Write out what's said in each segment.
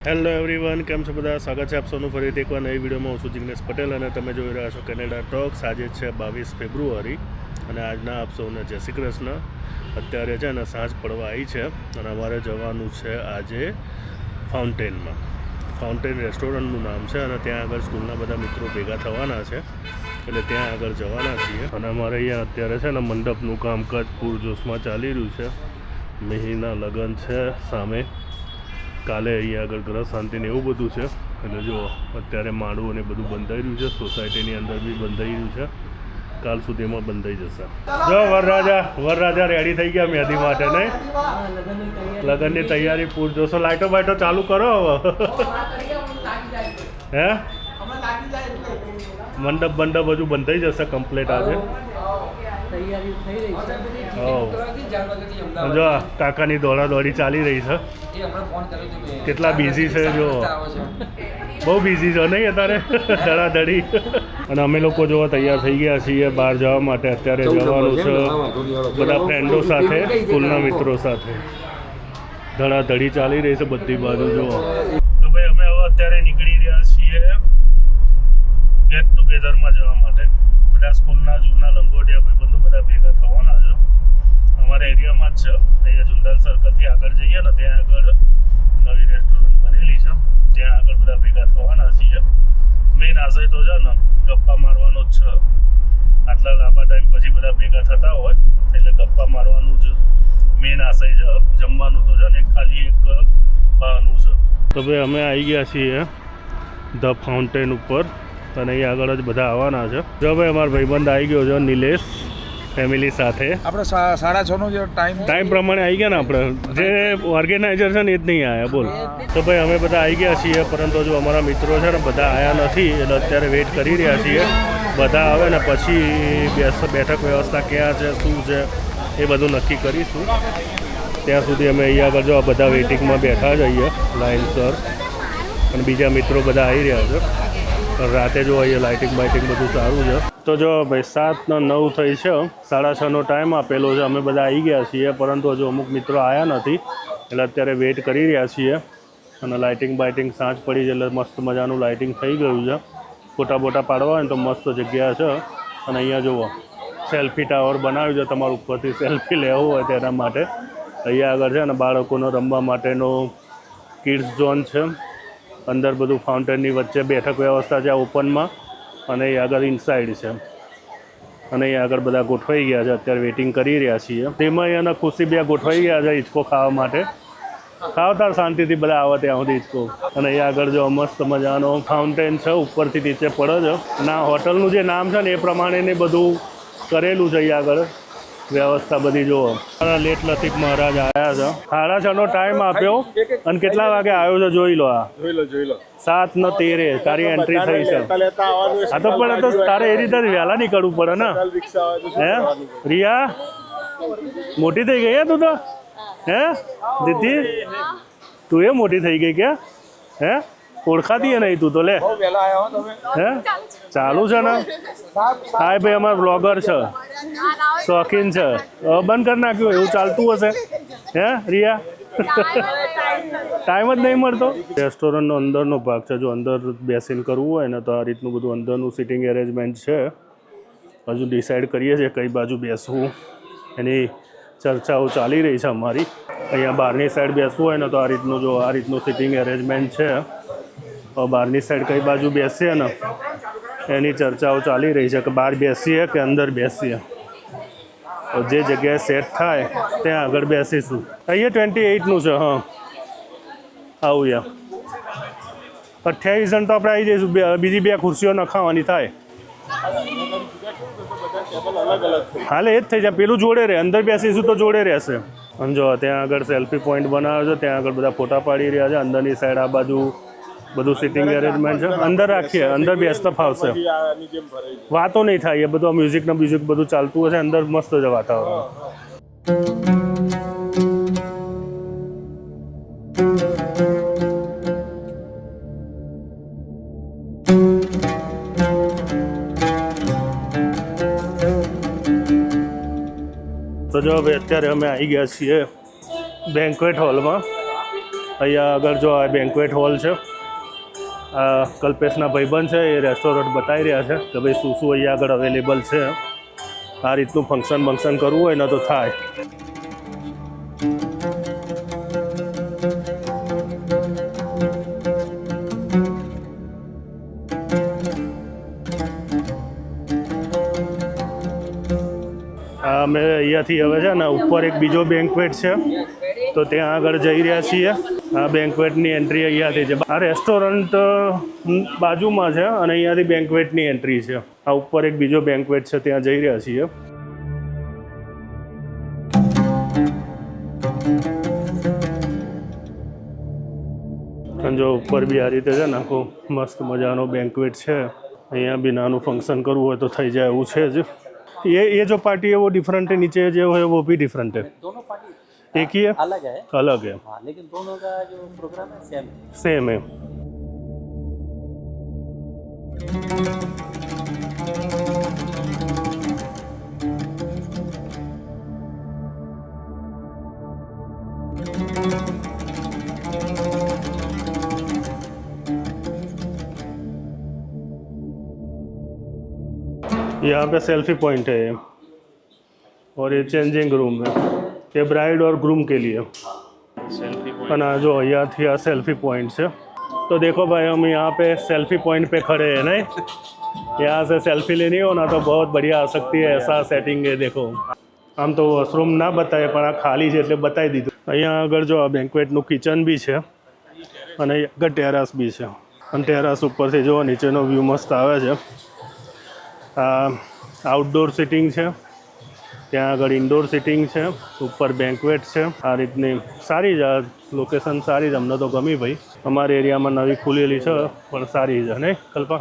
Hello everyone, કેમ છો બધા? સ્વાગત છે આપ સૌનું ફરીથી એકવાર નવી વિડીયોમાં. હું છું જિગ્નેશ પટેલ અને તમે જોઈ રહ્યા છો કેનેડા ટોક્સ. આજે છે 22 ફેબ્રુઆરી અને આજના આપ સૌને જય શ્રી કૃષ્ણ. અત્યારે છે ને સાંજ પડવા આવી છે અને અમારે જવાનું છે આજે ફાઉન્ટેનમાં. ફાઉન્ટેન રેસ્ટોરન્ટનું નામ છે અને ત્યાં આગળ સ્કૂલના બધા મિત્રો ભેગા થવાના છે એટલે ત્યાં આગળ જવાના છીએ. અને અમારે અહીંયા અત્યારે છે ને મંડપનું કામકાજ પૂરજોશમાં ચાલી રહ્યું છે. મિહિરના લગ્ન છે સામે, કાલે અહીંયા આગળ ગ્રહ શાંતિને એવું બધું છે. એટલે જો અત્યારે માળું અને બધું બંધાઈ રહ્યું છે, સોસાયટીની અંદર બી બંધાઈ રહ્યું છે, કાલ સુધીમાં બંધાઈ જશે. જો વરરાજા રેડી થઈ ગયા મહેંદી માટે, નહીં? લગ્નની તૈયારી પૂરજોશો. લાઈટો બાઈટો ચાલુ કરો હવે. હે મંડપ હજુ બંધાઈ જશે કમ્પ્લીટ આજે. જો કાકાની દોડી ચાલી રહી છે. કેટલા બિઝી છે, જો બહુ બિઝી છો નહીં અત્યારે, ધડાધડી. અને અમે લોકો જો તૈયાર થઈ ગયા છીએ બહાર જવા માટે. અત્યારે જવાનું છે બધા ફ્રેન્ડો સાથે, સ્કૂલના મિત્રો સાથે. ધડાધડી ચાલી રહી છે બધી બાજુ. જો તો ભાઈ અમે હવે અત્યારે નીકળી રહ્યા છીએ ગેટ ટુગેધરમાં જવા માટે. બધા સ્કૂલના જૂના લંગોટિયા ભાઈબંધો બધા ભેગા થવાના છે. અમારા એરિયામાં જ છે. અહીંયા જુંડાલ સર્કલથી આગળ જઈએ ને ત્યાં આગળ નવી રેસ્ટોરન્ટ બનેલી છે, ત્યાં આગળ બધા ભેગા થવાના છીએ. મેઇન આશય તો છે ને ગપ્પા મારવાનો જ છે. આટલા લાંબા ટાઈમ પછી બધા ભેગા થતા હોય એટલે ગપ્પા મારવાનું જ મેઇન આશય છે. જમવાનું તો છે ને ખાલી એક બહાનું છે. તો ભાઈ અમે આવી ગયા છીએ ધ ફાઉન્ટેન ઉપર અને અહીંયા આગળ જ બધા આવવાના છે. જો ભાઈ અમારો ભાઈબંધ આવી ગયો છે નિલેશ, ફેમિલી સાથે. આપણે 6:30 જે ટાઈમ પ્રમાણે આવી ગયા ને, આપણે જે ઓર્ગેનાઇઝર છે ને એ જ નહીં આવ્યા. બોલ. તો ભાઈ અમે બધા આવી ગયા છીએ, પરંતુ જો અમારા મિત્રો છે ને બધા આવ્યા નથી એટલે અત્યારે વેઇટ કરી રહ્યા છીએ. બધા આવે ને પછી બેઠક વ્યવસ્થા ક્યાં છે, શું છે એ બધું નક્કી કરીશું. ત્યાં સુધી અમે અહીંયા આગળ જો બધા વેઇટિંગમાં બેઠા જ અહીંયા લાઇનસર. અને બીજા મિત્રો બધા આવી રહ્યા છે. રાતે જો અહીંયા લાઇટિંગ બાઇટિંગ બધું સારું છે. તો જો ભાઈ 7:09 થઈ છે, 6:30નો ટાઈમ આપેલો છે. અમે બધા આવી ગયા છીએ, પરંતુ હજુ અમુક મિત્રો આવ્યા નથી એટલે અત્યારે વેઇટ કરી રહ્યા છીએ. અને લાઇટિંગ બાઇટિંગ સાંજ પડી છે એટલે મસ્ત મજાનું લાઇટિંગ થઈ ગયું છે. ફોટા બોટા પાડવા હોય ને તો મસ્ત જગ્યા છે. અને અહીંયા જુઓ સેલ્ફી ટાવર બનાવ્યું છે, તમારું ઉપરથી સેલ્ફી લેવું હોય તેના માટે. અહીંયા આગળ છે ને બાળકોનો રમવા માટેનો કિડ્સ ઝોન છે. અંદર બધું ફાઉન્ટેનની વચ્ચે બેઠક વ્યવસ્થા છે ઓપનમાં, અને એ આગળ ઇનસાઇડ છે. અને એ આગળ બધા ગોઠવાઈ ગયા છે, અત્યારે વેઇટિંગ કરી રહ્યા છીએ. તેમાં અને ખુશી બે ગોઠવાઈ ગયા છે હિંચકો ખાવા માટે. ખાવ તાર શાંતિથી બધા આવે ત્યાં સુધી હિંચકો. અને એ આગળ જો મસ્ત મજાનો ફાઉન્ટેન છે, ઉપરથી નીચે પડે છે. ના હોટલનું જે નામ છે ને એ પ્રમાણેને બધું કરેલું છે. અહીંયા આગળ વ્યવસ્થા બધી જુઓ. લેટ લતીફ મહારાજ આવ્યા છે. 6:30નો ટાઈમ આપ્યો અને કેટલા વાગે આવ્યો છે જોઈ લો. આ 7:13 તારી એન્ટ્રી થઈ છે. હા તો પણ તો તારે એ રીતે વહેલા નીકળવું પડે ને. હે રિયા મોટી થઈ ગઈ હે તું તો? હે દીદી તું એ મોટી થઈ ગઈ કે? હે ઓળખાતી નહીં તું તો. લે હે ચાલુ છે ને. હા ભાઈ અમારા બ્લોગર છે, શોખીન છે. બંધ કરી નાખ્યું એવું ચાલતું હશે. હે રિયા ટાઈમ જ નહીં મળતો. રેસ્ટોરન્ટનો અંદરનો ભાગ છે. જો અંદર બેસીને કરવું હોય ને તો આ રીતનું બધું અંદરનું સિટિંગ એરેન્જમેન્ટ છે. હજુ ડિસાઈડ કરીએ છીએ કઈ બાજુ બેસવું, એની ચર્ચાઓ ચાલી રહી છે અમારી. અહીંયા બહારની સાઈડ બેસવું હોય ને તો આ રીતનું સિટિંગ એરેન્જમેન્ટ છે. બહારની સાઈડ કઈ બાજુ બેસીએ ને એની ચર્ચાઓ ચાલી રહી છે કે બહાર બેસીએ કે અંદર બેસીએ. જે જગ્યાએ સેટ થાય ત્યાં આગળ બેસીશું. અહીંયા 28નું છે. હા આવું યા 28 જણ તો આપણે આવી જઈશું. બીજી 2 ખુરશીઓ નખાવાની થાય. હાલે એ જ થઈ જાય. પેલું જોડે રહે, અંદર બેસીશું તો જોડે રહેશે. અને જો ત્યાં આગળ સેલ્ફી પોઈન્ટ બનાવ્યો છે, ત્યાં આગળ બધા ફોટા પાડી રહ્યા છે. અંદરની સાઈડ આ બાજુ બધું સિટિંગ એરેન્જમેન્ટ છે. અંદર રાખીએ, અંદર બેસતા ફાવશે. વાતો નહીં થાય. એ બધું મ્યુઝિક બધું ચાલતું હશે. અંદર મસ્ત છે વાતાવરણ. તો જો ભાઈ અત્યારે અમે આવી ગયા છીએ બેન્ક્વેટ હોલમાં. અહીંયા આગળ જો આ બેન્ક્વેટ હોલ છે, આ કલ્પેશના ભાઈબંધ છે એ રેસ્ટોરન્ટ બતાવી રહ્યા છે કે ભાઈ શું શું અહીંયા આગળ અવેલેબલ છે. આ રીતનું ફંક્શન કરવું હોય ને તો થાય. અમે અહીંયાથી હવે છે ને ઉપર એક બીજો બેન્ક્વેટ છે તો ત્યાં આગળ જઈ રહ્યા છીએ. આ બેન્ક્વેટની એન્ટ્રી અહીંયાથી છે. આ રેસ્ટોરન્ટ બાજુમાં છે અને અહીંયાથી બેન્ક્વેટની એન્ટ્રી છે. આ ઉપર એક બીજો બેન્ક્વેટ છે ત્યાં જઈ રહ્યા છીએ. અને જો ઉપર બી આ રીતે છે ને આખો મસ્ત મજાનો બેન્ક્વેટ છે. અહીંયા બી નાનું ફંક્શન કરવું હોય તો થઈ જાય એવું છે જ. ये जो पार्टी है वो डिफरेंट है, नीचे जो है वो भी डिफरेंट है. दोनों पार्टी एक ही है, अलग है, अलग है, हाँ, लेकिन दोनों का जो प्रोग्राम है सेम सेम है. यहाँ पे सेल्फी पॉइंट है ये, और ये चेंजिंग रूम है, ये ब्राइड और ग्रूम के लिए सेल्फी पॉइंट. जो यहाँ थी सेल्फी पॉइंट है. तो देखो भाई हम यहाँ पे सेल्फी पॉइंट पे खड़े हैं नहीं, यहाँ से सेल्फी लेनी हो ना तो बहुत बढ़िया आ सकती है. ऐसा सेटिंग है देखो. આમ તો વોશરૂમ ના બતાવે પણ આ ખાલી છે એટલે બતાવી દીધું. અહીંયા આગળ જો આ બેન્ક્વેટનું કિચન બી છે અને આગળ ટેરાસ બી છે. અને ટેરાસ ઉપરથી જો નીચેનો વ્યૂ મસ્ત આવે છે. આ આઉટડોર સિટિંગ છે, ત્યાં આગળ ઇન્ડોર સિટિંગ છે, ઉપર બેન્ક્વેટ છે. આ રીતની સારી જ આ લોકેશન સારી જ અમને તો ગમી ભાઈ. અમારા એરિયામાં નવી ખુલેલી છે પણ સારી છે નહીં કલ્પા?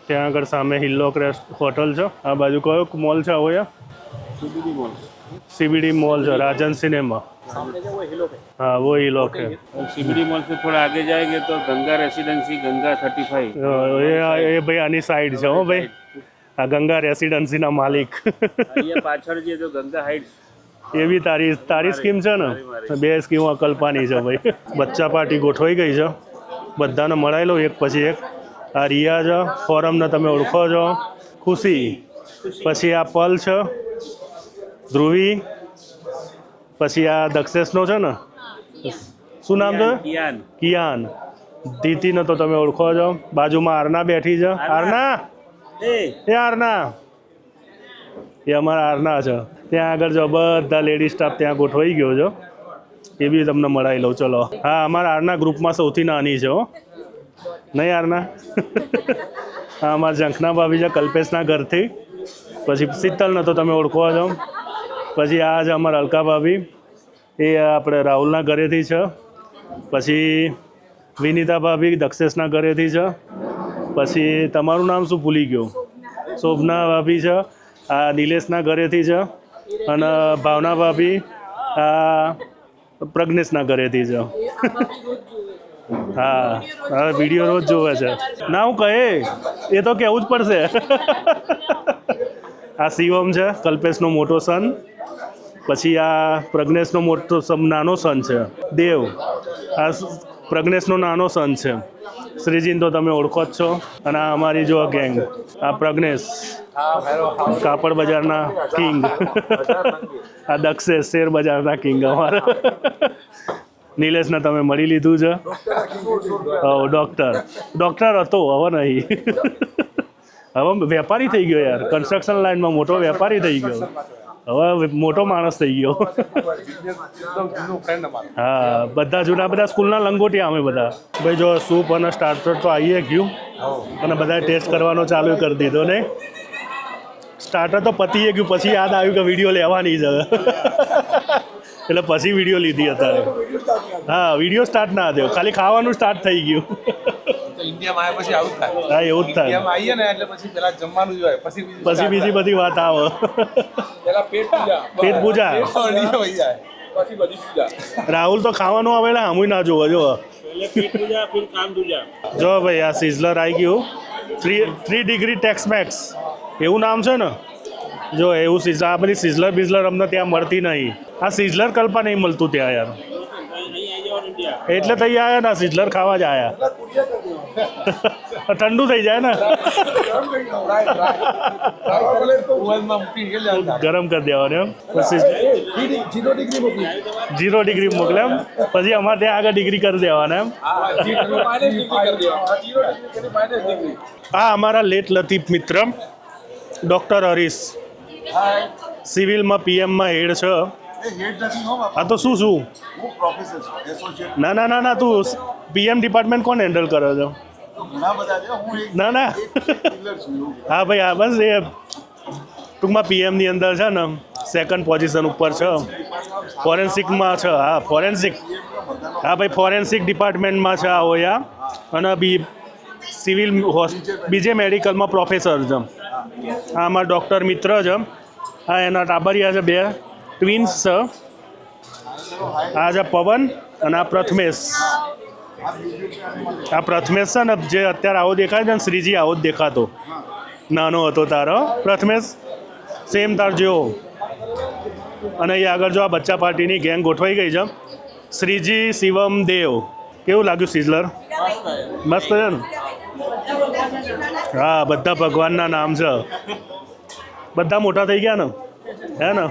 ત્યાં આગળ સામે હિલ્લોક હોટલ છે. આ બાજુ કયો મોલ છે આવો? सीबीडी मॉल है, राजन सिनेमा. हाँ वो हीलोक है. सीबीडी मॉल से थोड़ा आगे जाएंगे तो गंगा रेसिडेंसी, गंगा 35. ये भाई आनी साइड છે હો ભાઈ. આ ગંગા રેસિડેન્સી ના માલિક. અહીંયા પાછળ જે તો ગંગા હાઇટ્સ, એ બી તારી સ્કીમ છે ને? બે સ્કીમો કલ્પાની છે ભાઈ. બચ્ચા પાર્ટી ગોઠવાઈ ગઈ છે, બધાને મળાઈ લો એક પછી એક. આ રિયા છે, ફોરમને તમે ઓળખો છો, ખુશી, પછી આ પલ છે, ધ્રુવી, પછી આ દક્ષેશનો છે ને, શું નામ છે? કિયાન. દીતીને તો તમે ઓળખો છો. બાજુમાં આરના બેઠી છે. આરના એ આરના એ અમારા આરના છે. ત્યાં આગળ જો બધા લેડી સ્ટાફ ત્યાં ગોઠવાઈ ગયો છો, એ બી તમને મળાવી લઉં. ચલો. હા અમારા આરના ગ્રુપમાં સૌથી નાની છે હો, નહીં આરના? હા અમારા ઝંખના ભાભી છે કલ્પેશના ઘરથી. પછી શીતલને તો તમે ઓળખો છો. પછી આ છે અમારા અલકા ભાભી, એ આપણે રાહુલના ઘરેથી છે. પછી વિનીતા ભાભી દક્ષેશના ઘરેથી છે. પછી તમારું નામ શું ભૂલી ગયો? શોભના ભાભી છે, આ નિલેશના ઘરેથી છે. અને ભાવના ભાભી આ પ્રજ્ઞેશના ઘરેથી છે. હા હા વિડીયો રોજ જોવે છે ના? હું કહે એ તો કહેવું જ પડશે. આ શિવમ છે કલ્પેશનો મોટો સન. પછી આ પ્રજ્ઞેશનો નાનો સન છે દેવ. આ પ્રજ્ઞેશનો નાનો સન છે શ્રીજીન, તો તમે ઓળખો જ છો. અને આ અમારી જો ગેંગ, આ પ્રજ્ઞેશ કાપડ બજારના કિંગ, આ દક્ષેશ શેર બજારના કિંગ અમારા. નિલેશને તમે મળી લીધું છે. ડૉક્ટર હતો, હવે નહીં. હવે વેપારી થઈ ગયો યાર, કન્સ્ટ્રક્શન લાઇનમાં મોટો વેપારી થઈ ગયો. હવે મોટો માણસ થઈ ગયો. હા બધા જૂના, બધા સ્કૂલના લંગોટિયા અમે બધા. ભાઈ જો સૂપ અને સ્ટાર્ટર તો આવીએ ગયું અને બધાએ ટેસ્ટ કરવાનો ચાલુ કરી દીધો ને. સ્ટાર્ટર તો પતીએ ગયું, પછી યાદ આવ્યું કે વિડીયો લેવાની છે એટલે પછી વિડીયો લીધી અત્યારે. હા વિડીયો સ્ટાર્ટ ના થયો, ખાલી ખાવાનું સ્ટાર્ટ થઈ ગયું. ઇન્ડિયામાં આવ્યા પછી આવું થાય. હા એવું જ થાય. ઇન્ડિયામાં આવીએ ને એટલે પછી પેલા જમવાનું જ હોય, પછી બીજી બધી વાત આવે. પેલા પેટ પૂજા. પછી બધી પૂજા. રાહુલ તો ખાવાનું આવે એટલે આમુય ના જોવો. જો જો ભાઈ આ સિઝલર આવી ગયું, 3 ડિગ્રી ટેક્સમેક્સ એવું નામ છે ને. જો એવું સિઝલર, આ બધી સિઝલર બિઝલર અમને ત્યાં મળતી નહીં. આ સિઝલર કલ્પા નહીં મળતું ત્યાં યાર. એટલે તઈ આવ્યા ને સિઝલર ખાવા જ આવ્યા ઠંડુ થઈ જાય ને ઓવનમાં મૂકી ગયેલા ગરમ કરી દેવાનું એમ પછી 0 ડિગ્રી મોકલી 0 ડિગ્રી મોકલે એમ પછી અમારે ત્યાં આગળ ડિગ્રી કરી દેવાના એમ આ અમારા લેટ લતીફ મિત્ર ડૉક્ટર હરીશ સિવિલમાં પીએમમાં હેડ છે આ તો શું ના ના ના ના તું પીએમ ડિપાર્ટમેન્ટ કોણ હેન્ડલ કરે છે ના ના હા ભાઈ હા બસ એ ટૂંકમાં પીએમની અંદર છે ને સેકન્ડ પોઝિશન ઉપર છે ફોરેન્સિકમાં છે હા ફોરેન્સિક હા ભાઈ ફોરેન્સિક ડિપાર્ટમેન્ટમાં છે આવો યા અને સિવિલ બીજે મેડિકલમાં પ્રોફેસર છે આ અમારા ડૉક્ટર મિત્ર છે હા એના ટાબરિયા છે 2 ટ્વિન્સ છે આ છે પવન અને આ પ્રથમેશ આ પ્રથમેશ છે ને જે અત્યારે આવો દેખાય છે ને શ્રીજી આવો જ દેખાતો નાનો હતો તારો પ્રથમેશ સેમ તાર જેવો અને અહીં આગળ જો આ બચ્ચા પાર્ટીની ગેંગ ગોઠવાઈ ગઈ છે શ્રીજી શિવમ દેવ કેવું લાગ્યું સિઝલર મસ્ત છે ને હા બધા ભગવાનના નામ છે બધા મોટા થઈ ગયા ને હે ને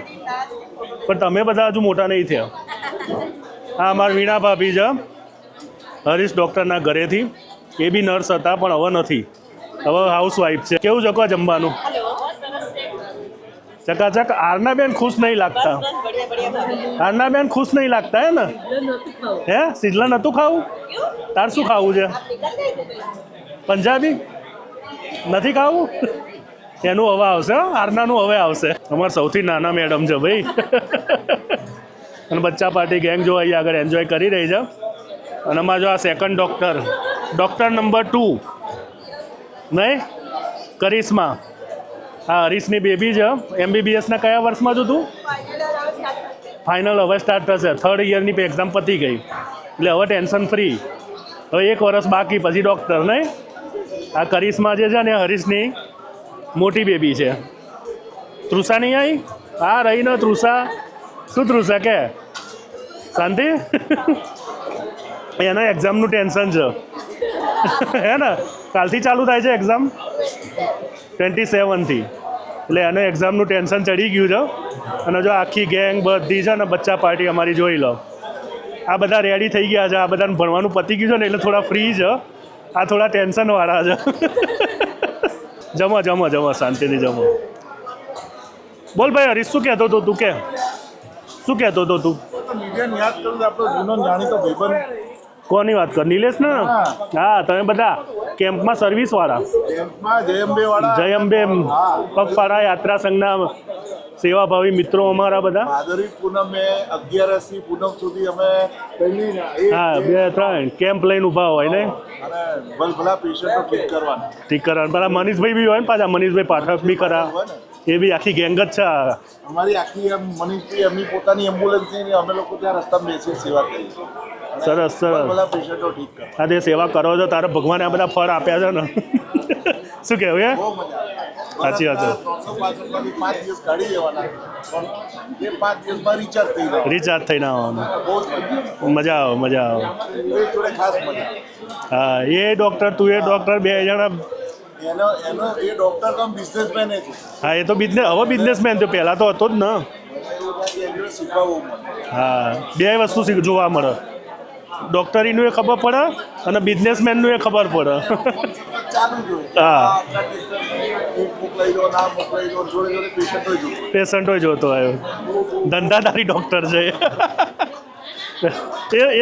પણ તમે બધા હજુ મોટા નહીં થયા હા અમારા વીણા ભાભી છે હરીશ ડૉક્ટરના ઘરેથી એ બી નર્સ હતા પણ હવે નથી હવે હાઉસવાઈફ છે કેવું છે કહો જમવાનું ચકાચક આરનાબેન ખુશ નહીં લાગતા આરનાબેન ખુશ નહીં લાગતા હે ને હે સિઝલર નહોતું ખાવું તાર શું ખાવું છે પંજાબી નથી ખાવું એનું હવે આવશે આરનાનું હવે આવશે અમારા સૌથી નાના મેડમ છે ભાઈ અને બચ્ચા પાર્ટી ગેંગ જો અહીં આગળ એન્જોય કરી રહી છે અને અમારા જો આ સેકન્ડ ડૉક્ટર નંબર 2 નહીં કરિશ્મા હા હરીશની બેબી છે MBBSના કયા વર્ષમાં છું તું ફાઇનલ હવે સ્ટાર્ટ થશે 3rd યરની એક્ઝામ પતી ગઈ એટલે હવે ટેન્શન ફ્રી હવે 1 વર્ષ બાકી પછી ડૉક્ટર નહીં આ કરિશ્મા જે છે ને હરીશની મોટી બેબી છે તૃષા નહીં આવી હા રહી ને તૃષા શું તૃષા કે શાંતિ એના એક્ઝામનું ટેન્શન છે હે ને કાલથી ચાલુ થાય છે એક્ઝામ 27થી એટલે એને એક્ઝામનું ટેન્શન ચડી ગયું છે અને જો આખી ગેંગ બધી છે ને બચ્ચા પાર્ટી અમારી જોઈ લો આ બધા રેડી થઈ ગયા છે આ બધાને ભણવાનું પતી ગયું છે ને એટલે થોડા ફ્રી છે આ થોડા ટેન્શનવાળા છે જમો શાંતિથી જમો બોલ ભાઈ હરીશ શું કહેતો હતો તું કે શું કહેતો હતો તું મીડિયાને યાદ કરું આપણો જૂનો જાણીતો ભાઈબંધ કોની વાત કર નિલેશ ને હા તમે બધા કેમ્પમાં સર્વિસવાળા કેમ્પમાં જયંબે વાળા જયંબે પગપાળા યાત્રા સંઘના સેવાભાવી મિત્રો અમારા બધા ભાદરવી પૂનમે 11 પૂનમ સુધી અમે પહેલી હા 2-3 કેમ્પ લઈને ઊભા હોય ને અને ભલભલા પેશન્ટો ઠીક કરવાના ઠીક કરવાનું પેલા મનીષભાઈ બી હોય ને પાછા મનીષભાઈ પાઠક બી કરા એ બી આખી ગેંગ જ છે અમારી આખી એમ મનીષભાઈ એમની પોતાની એમ્બ્યુલન્સ છે અમે લોકો ત્યાં રસ્તામાં બેસી સેવા કરીએ સરસ ભલભલા પેશન્ટો ઠીક કરવા હા તે સેવા કરો છો તારે ભગવાને આ બધા ફળ આપ્યા છે ને શું કહેવું એ બહુ મજા સાચી વાત છે 365 5 દિવસ કાઢી લેવાના એ 5 દિવસમાં રિચાર્જ થઈ જાય રિચાર્જ થઈને આવવાનું બહુ જ મજા આવે એ જોડે ખાસ મજા હા એ ડૉક્ટર તું એ ડૉક્ટર 2 જણા એનો એ ડોક્ટર કમ બિઝનેસમેન છે હા એ તો હવે બિઝનેસમેન તો પહેલાં તો હતો જ ને શીખવવું હા 2 વસ્તુ જોવા મળે ડૉક્ટરીનું એ ખબર પડે અને બિઝનેસમેનનું એ ખબર પડે ચાલુ જોઈએ હા મોકલાઈ દો ના મોકલાઈ દો જોડે જોડે પેશન્ટો જોઈએ પેશન્ટો જોતો આવ્યો ધંધાદારી ડૉક્ટર છે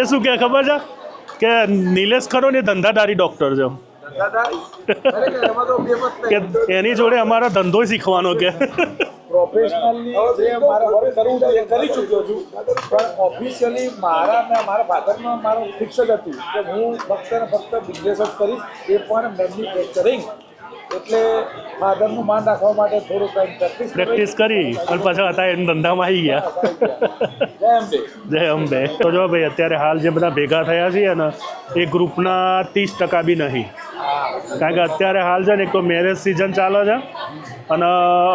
એ શું કે ખબર છે કે નિલેશ ખરો ને એ ધંધાદારી ડૉક્ટર છે કે એની જોડે અમારો ધંધો શીખવાનો કે પ્રોફેશનલી જે મારે વર્ક કરવું છે એ કરી ચૂક્યો છું પણ ઓફિશિયલી મારા ફાધરમાં મારું ફિક્સ જ હતું કે હું ફક્ત ને ફક્ત બિઝનેસ જ કરીશ એ પણ મેન્યુફેક્ચરિંગ એટલે ફાધરનું માન રાખવા માટે થોડું કંઈ પ્રેક્ટિસ કરી અને પાછા હતા એને ધંધામાં આવી ગયા જય અંબે જય અંબે તો જો ભાઈ અત્યારે હાલ જે બધા ભેગા થયા છીએ ને એ ગ્રુપના 30% બી નહીં કારણ કે અત્યારે હાલ છે ને એક તો મેરેજ સિઝન ચાલે છે અને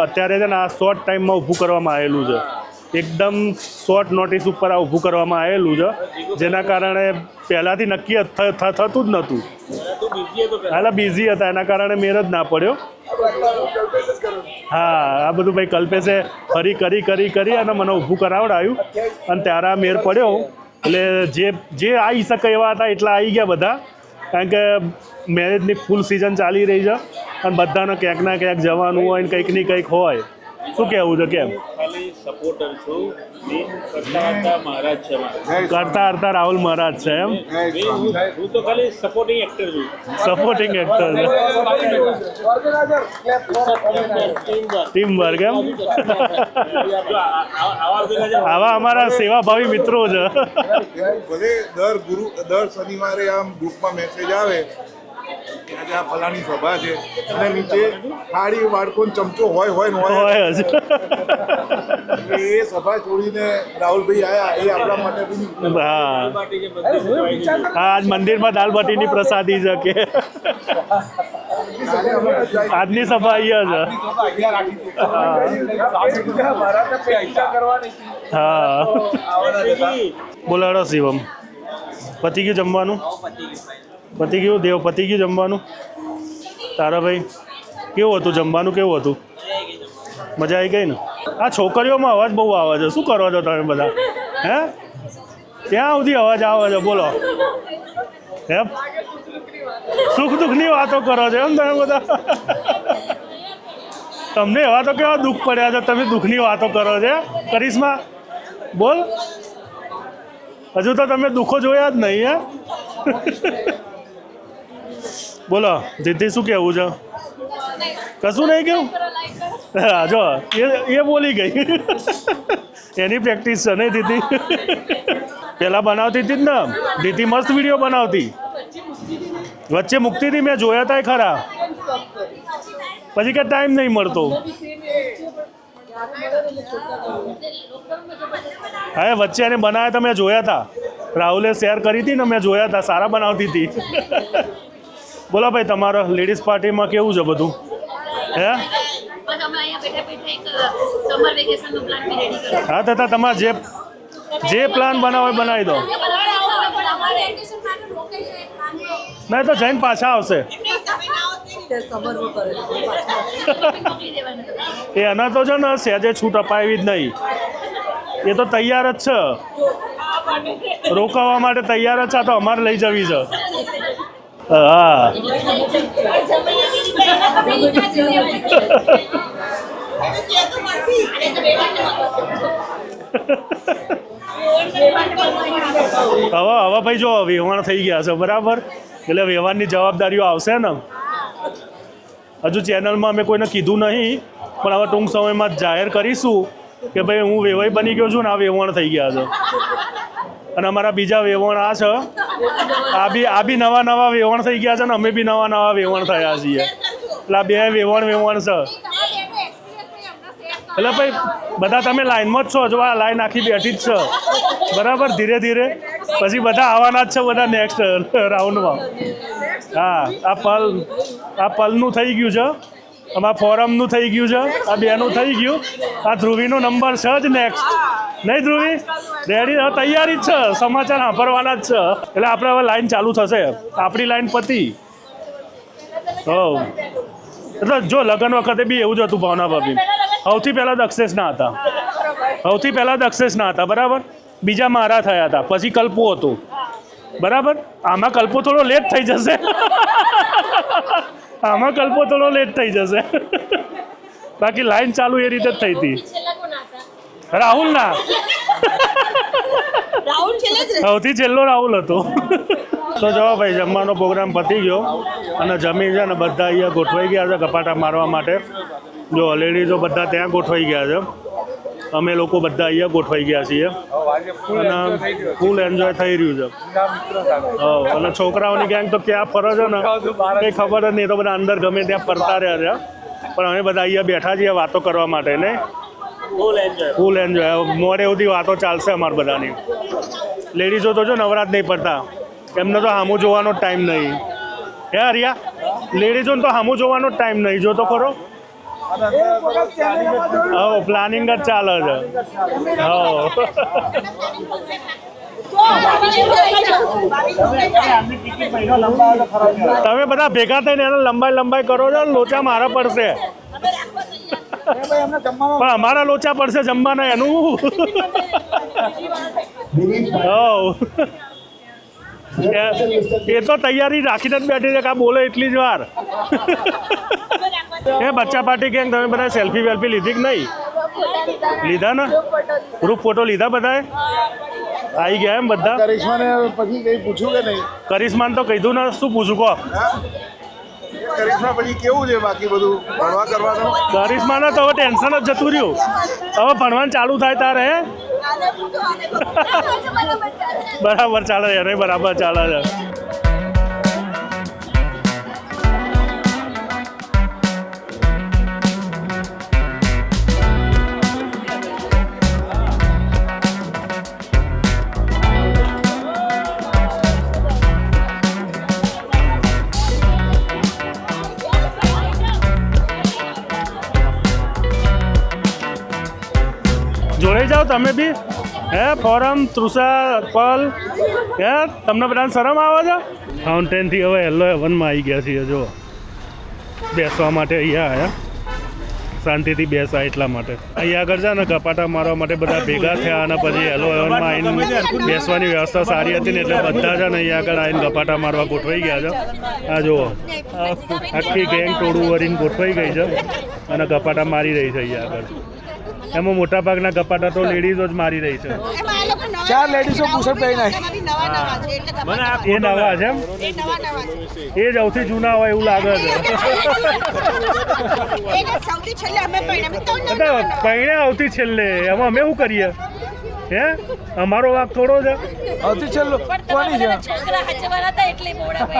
અત્યારે છે ને આ શોર્ટ ટાઈમમાં ઊભું કરવામાં આવેલું છે એકદમ શોર્ટ નોટિસ ઉપર આ ઊભું કરવામાં આવેલું છે, જેના કારણે પહેલાંથી નક્કી થતું જ નહોતું. હાલા બિઝી હતા, એના કારણે મેર જ ના પડ્યો. હા, આ બધું ભાઈ કલ્પેશે ફરી કરી અને મને ઊભું કરાવડાવ્યું અને ત્યારે આ મેર પડ્યો. એટલે જે આવી શકે એવા હતા એટલા આવી ગયા બધા, કારણ કે મેરેજની ફૂલ સિઝન ચાલી રહી છે અને બધાને ક્યાંક ના ક્યાંક જવાનું હોય ને કંઈક ને કંઈક હોય. શું કહેવું છે? કેમ ખાલી સપોર્ટર છું, મેન કરતા હતા મહારાજ છે મારા. કરતા હરતા રાહુલ મહારાજ છે એમ? હું તો ખાલી સપોર્ટિંગ એક્ટર છું. સપોર્ટિંગ એક્ટર છે, ટીમ વર્ક એમ? આવા અમારા સેવાભાવી મિત્રો છે. ભલે દર શનિવારે આમ ગ્રુપમાં મેસેજ આવે કે આજે આ ફલાણી સભા છે અને નીચે થાળી બાળકોનો ચમચો હોય ને હોય. હોય જ. એટલે એ સભા છોડીને રાહુલભાઈ આયા એ આપણા માટે બી હા હા, આજ મંદિરમાં દાલ બાટીની પ્રસાદી છે કે આજની સભા અહીંયા છે. હા, બોલાડો શિવમ. પતી ગયું જમવાનું? પતી ગયું દેવ? પતી ગયું જમવાનું? તારા ભાઈ કેવું હતું જમવાનું? કેવું હતું? મજા આવી ગઈ ને? આ છોકરીઓમાં અવાજ બહુ આવે છે, શું કરો છો તમે બધા? હે, ત્યાં સુધી અવાજ આવે છે, બોલો. એમ સુખ દુઃખની વાતો કરો છો એમ તમે બધા? તમને એવા તો કેવા દુઃખ પડ્યા છે, તમે દુઃખની વાતો કરો છો? કરિશ્મા બોલ. હજુ તો તમે દુઃખો જોયા જ નહીં. હે બોલો દીદી, શું કહેવું છે? કશું નહીં કેવું? હા જો એ બોલી ગઈ. એની પ્રેક્ટિસ છે નહીં દીદી? પહેલાં બનાવતી હતી જ ને દીદી, મસ્ત વિડીયો બનાવતી, વચ્ચે મૂકતી હતી, મેં જોયા હતા ખરા, પછી કે ટાઈમ નહીં મળતો. હા, વચ્ચે એને બનાવ્યા હતા, મેં જોયા હતા, રાહુલે શેર કરી હતી ને, મેં જોયા હતા, સારા બનાવતી હતી. બોલો ભાઈ, તમારા લેડીઝ પાર્ટીમાં કેવું છે બધું? હે, હા તો તમારે જે પ્લાન બનાવો એ બનાવી દો. નહીં તો જઈને પાછા આવશે. એના તો છે ને સહેજે છૂટ અપાવી જ નહીં, એ તો તૈયાર જ છે, રોકાવા માટે તૈયાર જ છે. તો અમારે લઈ જવી છે. હા હવે ભાઈ જો વ્યવહાર થઈ ગયા છે બરાબર, એટલે વ્યવહારની જવાબદારીઓ આવશે ને. હજુ ચેનલમાં અમે કોઈને કીધું નહીં, પણ હવે ટૂંક સમયમાં જાહેર કરીશું કે ભાઈ હું વેવાઈ બની ગયો છું ને આ વેવણ થઈ ગયા છે. અને અમારા બીજા વેવણ આ છે, આ બી નવા વેવણ થઈ ગયા છે ને અમે બી નવા વેવણ થયા છીએ. એટલે આ બે વેવણ છે. એટલે ભાઈ બધા તમે લાઈનમાં જ છો, જો આ લાઈન આખી બેઠી જ છે બરાબર. ધીરે ધીરે પછી બધા આવવાના જ છે, બધા નેક્સ્ટ રાઉન્ડમાં. હા, આ પલનું થઈ ગયું છે, અમારા ફોરમનું થઈ ગયું છે, આ બેનું થઈ ગયું, આ ધ્રુવીનો નંબર છે જ નેક્સ્ટ. નહીં ધ્રુવી? રેડી? હવે તૈયારી જ છે, સમાચાર સાંભળવાના જ છે. એટલે આપણે હવે લાઈન ચાલુ થશે, આપણી લાઈન પતી. હો, એટલે જો લગ્ન વખતે બી એવું જ હતું ભાવના ભાભી. સૌથી પહેલાં દક્ષેશ ના હતા બરાબર, બીજા મારા થયા હતા, પછી કલ્પો હતો બરાબર. આમાં કલ્પો થોડો લેટ થઈ જશે. બાકી લાઈન ચાલુ એ રીતે જ થઈ હતી. રાહુલ ના સૌથી છેલ્લો રાહુલ હતો. તો જો ભાઈ જમવાનો પ્રોગ્રામ પતી ગયો અને જમી છે ને બધા અહીંયા ગોઠવાઈ ગયા છે કપાટા મારવા માટે. જો લેડીઝો બધા ત્યાં ગોઠવાઈ ગયા છે, અમે લોકો બધા અહીંયા ગોઠવાઈ ગયા છીએ અને ફૂલ એન્જોય થઈ રહ્યું છે. હા, અને છોકરાઓની ગેંગ તો ક્યાં ફરે છે ને કંઈ ખબર જ નહીં, તો બધા અંદર ગમે ત્યાં ફરતા રહ્યા છે. પણ અમે બધા અહીંયા બેઠા છીએ વાતો કરવા માટે. ને ફૂલ એન્જોય. મોડે સુધી વાતો ચાલશે અમારે બધાની. લેડીઝો તો જો નવરાત નહીં પડતા, એમને તો સામું જોવાનો ટાઈમ નહીં. હે હરિયા, લેડીઝોને તો સામું જોવાનો ટાઈમ નહીં. જો તો ખરો, હા પ્લાનિંગ જ ચાલે છે હા તમે બધા ભેગા થઈને એને લંબાઈ કરો છો લોચા મારા પડશે પણ અમારા લોચા પડશે જમવાના એનું એ તો તૈયારી રાખીને જ બેઠી છે કે આ બોલે એટલી જ વાર એ બચ્ચા પાર્ટી ગેંગ તમે બધા સેલ્ફી વેલ્ફી લીધી કે નહીં લીધા ને ગ્રુપ ફોટો લીધા બધાએ આવી ગયા એમ બધા કરિશ્માને પછી કંઈ પૂછ્યું કે નહીં? કરિશ્માને તો કીધું ને શું પૂછું કહો કરિશ્મા પછી કેવું છે બાકી બધું ભણવા કરવાનું? કરિશ્માને તો હવે ટેન્શન જ જતું રહ્યું હવે ભણવાનું ચાલુ થાય તારે હે બરાબર ચાલે એને બરાબર ચાલે છે જોડે જાઓ તમે બી હે ફોરમ તૃષા પલ હે તમને બધાને શરમ આવે છે ફાઉન્ટેનથી હવે હેલો હેવનમાં આવી ગયા છીએ જો બેસવા માટે અહીંયા આવ્યા શાંતિથી બેસા એટલા માટે અહીંયા આગળ છે ને કપાટા મારવા માટે બધા ભેગા થયા અને પછી હેલો હેવનમાં આવીને બેસવાની વ્યવસ્થા સારી હતી ને એટલે બધા છે ને અહીંયા આગળ આવીને કપાટા મારવા ગોઠવાઈ ગયા છે આ જુઓ આખી ગેંગ ટોળું વરીને ગોઠવાઈ ગઈ છે અને કપાટા મારી રહી છે અહીંયા આગળ એમાં મોટા ભાગના કપાટા તો લેડીઝો જ મારી રહી છે 4 લેડીઝો પુષપ કરી નાખી એ નવા છે એમ એ જ સૌથી જૂના હોય એવું લાગે છે પૈણે આવતી છેલ્લે એમાં અમે શું કરીએ હે અમારો વાક થોડો છે આવતી છેલ્લો કોની છે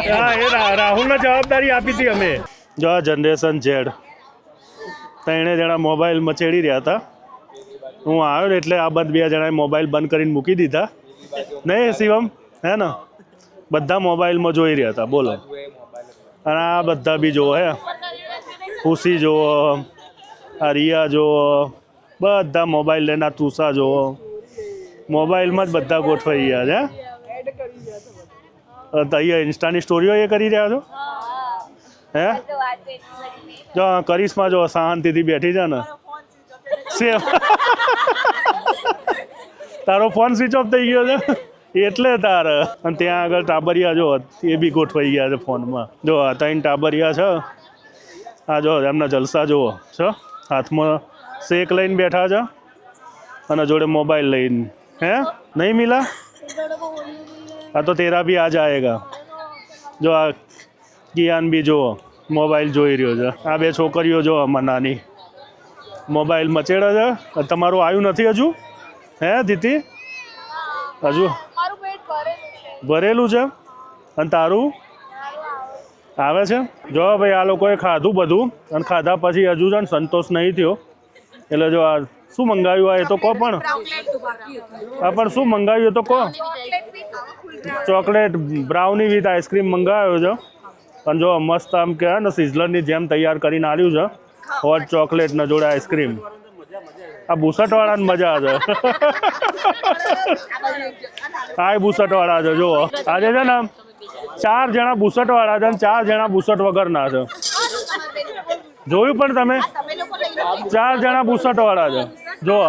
હા એ રાહુલને જવાબદારી આપી હતી અમે જો આ જનરેશન ઝેડ ત્રણે જણા મોબાઈલ મચેડી રહ્યા હતા હું આવ્યો ને એટલે આ બધા 2 જણાએ મોબાઈલ બંધ કરીને મૂકી દીધા નહીં શિવમ હે ને બધા મોબાઈલમાં જોઈ રહ્યા હતા બોલો અને આ બધા બી જુઓ હે ખુશી જુઓ આ રિયા જુઓ બધા મોબાઈલ લઈને આ તુષા જુઓ મોબાઈલમાં જ બધા ગોઠવાઈ ગયા છે અહીંયા ઇન્સ્ટાની સ્ટોરીઓ એ કરી રહ્યા છો હે જો કરિશ્મા જો શાંતિથી બેઠી છે ને સેમ તારો ફોન સ્વિચ ઓફ થઈ ગયો છે એટલે તારે અને ત્યાં આગળ ટાબરિયા જો એ બી ગોઠવાઈ ગયા છે ફોનમાં જો આ 3 ટાબરિયા છે આ જો એમના જલસા જુઓ છો હાથમાં શેક લઈને બેઠા છે અને જોડે મોબાઈલ લઈને હે નહીં મિલા આ તો તેરા બી આ જાયેગા જો આ કિયાન બી જુઓ મોબાઈલ જોઈ રહ્યો છે આ 2 છોકરીઓ જો અમાર નાની મોબાઈલ મચેડે છે તમારું આવ્યું નથી હજુ હે દીતી હજુ ભરેલું છે અને તારું આવે છે જો ભાઈ આ લોકોએ ખાધું બધું અને ખાધા પછી હજુ છે ને સંતોષ નહીં થયો એટલે જો આ શું મંગાવ્યું આ એ તો કહો પણ આ પણ શું મંગાવ્યું એ તો કહો ચોકલેટ બ્રાઉની વિથ આઈસ્ક્રીમ મંગાવ્યો છે અને જો મસ્ત આમ કે ને સિઝલરની જેમ તૈયાર કરીને આવ્યું છે હોટ ચોકલેટ ને જોડે આઈસ્ક્રીમ આ બુસટવાળાને મજા છે આ બુસટવાળા છે જુઓ આજે છે ને 4 જણા બુસટવાળા છે અને 4 જણા બુસટ વગરના છે જોયું પણ તમે 4 જણા બુસટવાળા છે જુઓ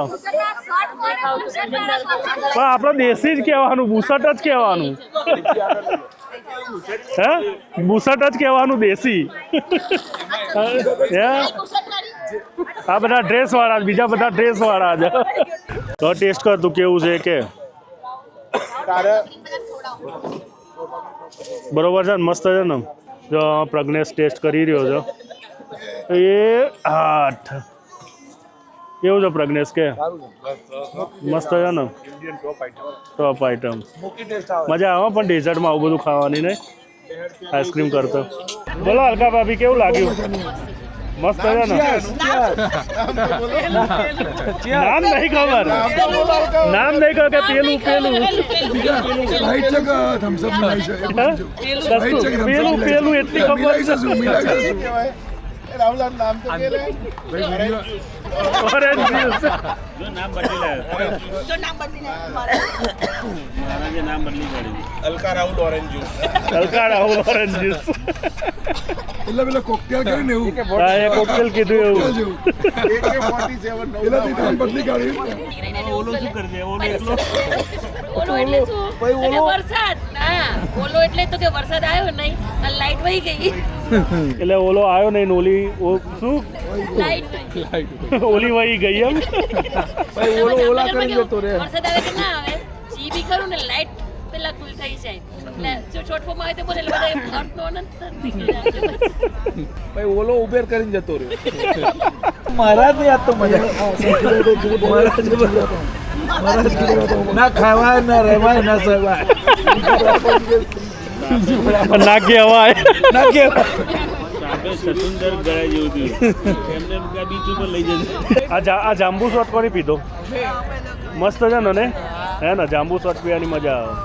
પણ આપણે દેશી જ કહેવાનું બુસટ જ કહેવાનું હે બુસટ જ કહેવાનું દેશી હે આ બધા ડ્રેસ વાળા બીજા બધા ડ્રેસ વાળા છે તો ટેસ્ટ કર તું કેવું છે કે બરોબર છે ને મસ્ત છે ને જો પ્રજ્ઞેશ ટેસ્ટ કરી રહ્યો છે એ 8 કેવું છે પ્રજ્ઞેશ કે મસ્ત છે ને ટોપ આઈટમ મજા આવે પણ ડેઝર્ટમાં આવું બધું ખાવાની નહીં આઈસ્ક્રીમ કરતો બોલો હલકા ભાભી કેવું લાગ્યું મસ્ત છે ને નામ નહીં ખબર નામ નહીં ખબર કે પેલું પેલું એટલી ખબર રાહુલ નામ તો કે રે ઓરેન્જ જ્યુસ જો નામ બદલી લાવ્યો મહારાજે નામ બદલી કાઢી અલકા રાહુલ ઓરેન્જ જ્યુસ હલકા રાહુલ ઓરેન્જ જ્યુસ એટલે પેલો કોકટેલ કરીને એવું હા એ કોકટેલ કીધું એવું એનાથી નામ બદલી કાઢ્યું ઓલો શું કરજે ઓલો એટલો ઓલો એટલે શું અને વરસાદ હા ઓલો એટલે તો કે વરસાદ આવ્યો નહીં અને લાઈટ વહી ગઈ એટલે ઓલો આવ્યો નહીં ને ઓલી શું લાઈટ ઓલી વહી ગઈ એમ ભાઈ ઓલો ઓલા કરી જતો રે વરસાદ આવે કે ના આવે જી બી ખરું ને લાઈટ પેલા કુલ થઈ જાય એટલે જો શોર્ટ ફોર્મ આવે તો બોલે એટલે બધા અર્થનો અનંત નીકળી જાય ભાઈ ઓલો ઉબેર કરીને જતો રહ્યો મહારાજ ને યાદ તો મજા ના ખાવાય ના રહેવાય ના સવાય ના કહેવાય ના કે સાપે સસુંદર ગળા જેવું થયું એમને બીચ ઉપર લઈ જશે આ જાંબુ શોટ કોની પીધો મસ્ત છે ને હે ને જાંબુ શોટ પીવાની મજા આવે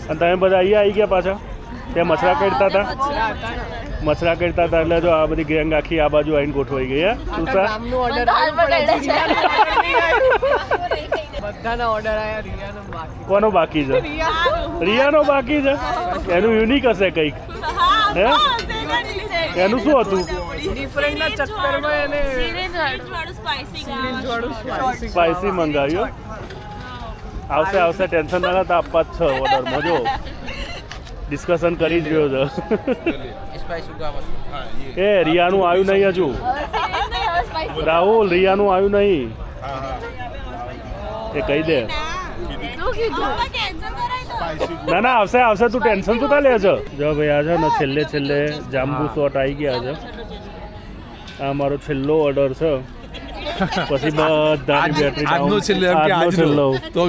અને તમે બધા અહીંયા આવી ગયા પાછા ત્યાં મછરા કરતા હતા એટલે જો આ બધી ગેંગ આખી આ બાજુ આવીને ગોઠવાઈ ગઈ હે શું સર કોનો બાકી છે રિયાનો બાકી છે એનું યુનિક હશે કંઈક હે એનું શું હતું સ્પાઇસી મંગાવ્યું આવશે ટેન્શન ના લેતા આપવા જ છે ઓર્ડરમાં જો ડિસ્કશન કરી જ રહ્યો છે એ રિયાનું આવ્યું નહીં હજુ રાહુલ રિયાનું આવ્યું નહીં એ કહી દે ના આવશે તું ટેન્શન શું કાલે છે જો ભાઈ આ છે ને છેલ્લે જાંબુ શોટ આવી ગયા છે આ મારો છેલ્લો ઓર્ડર છે પછી બધાની બેટરી આજનો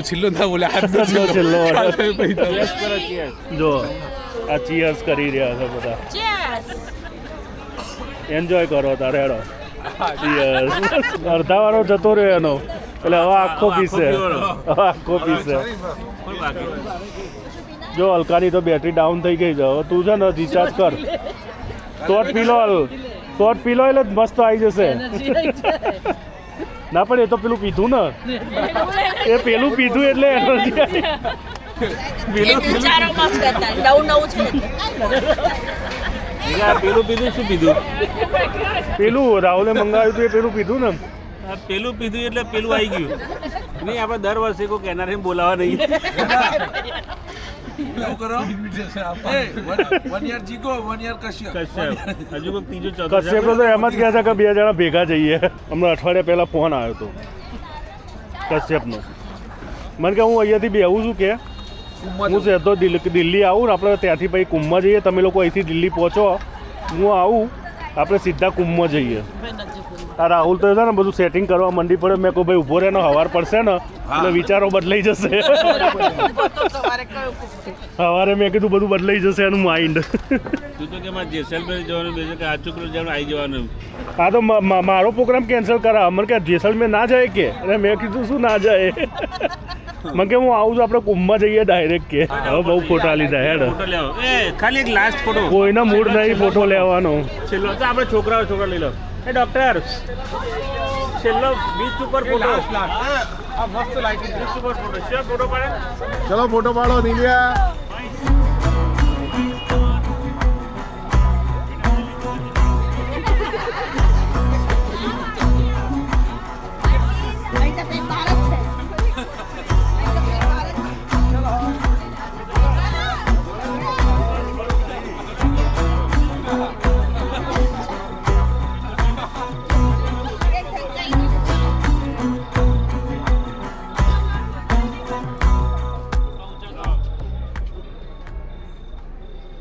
છેલ્લો ના બોલે આજનો છેલ્લો ઓર્ડર જો આ ચીયર્સ કરી રહ્યા છે બધા એન્જોય કરો તારે હેડો ચીયર્સ અડધા વાળો જતો રહ્યો એનો એટલે હવે આખો પીસે જો હલકાની તો બેટરી ડાઉન થઈ ગઈ છે હવે તું છે ને રિચાર્જ કર શોર્ટ પી લો એટલે મસ્ત આવી જશે ના પણ એ તો પેલું પીધું ને એ પેલું પીધું એટલે એનર્જી પેલું પીધું શું પીધું પેલું રાહુલે મંગાવ્યું હતું એ પેલું પીધું ને પેલું પીધું એટલે પેલું આવી ગયું નહીં આપણે દર વર્ષે કોઈ કેનારે બોલાવા નહીં હજુ કોઈ ત્રીજો ચોથો કશ્યપ તો એમ જ કહે છે કે બે જણા ભેગા જઈએ હમણાં અઠવાડિયા પહેલા ફોન આવ્યો હતો કશ્યપનો મને કે હું અહીંયાથી બેહું છું કે હું સીધો દિલ્હી આવું ને આપણે ત્યાંથી પછી કુંભમાં જઈએ તમે લોકો અહીંથી દિલ્હી પહોંચો હું આવું આપણે સીધા કુંભમાં જઈએ આ રાહુલ તો છે ને બધું સેટિંગ કરવા મંડી પડે મેં કહું ભાઈ ઊભો રહે ને હવાર પડશે ને એટલે વિચારો બદલાઈ જશે સવારે મેં કીધું બધું બદલાઈ જશે એનું માઇન્ડ તું તો કે મારે જેસલમેર જવાનું બેસે કે આજુકલો જવાનું આવી જવાનું હા તો મારો પ્રોગ્રામ કેન્સલ કરાવ મને કે જેસલમેર ના જાય કે અને મેં કીધું શું ના જાય મને કે હું આવું છું આપણે કુંભમાં જઈએ ડાયરેક્ટ કે હવે બહુ ફોટા લીધા હેડ ફોટો લેવો ખાલી એક લાસ્ટ ફોટો કોઈના મૂડ નહીં ફોટો લેવાનો છેલ્લો તો આપણે છોકરા લઈ લો એ ડોક્ટર છેલ્લો બીચ ઉપર ફોટો મસ્ત લાઈટિંગ બીચ ઉપર ફોટો છે ફોટો પાડે ચલો ફોટો પાડો નીલિયા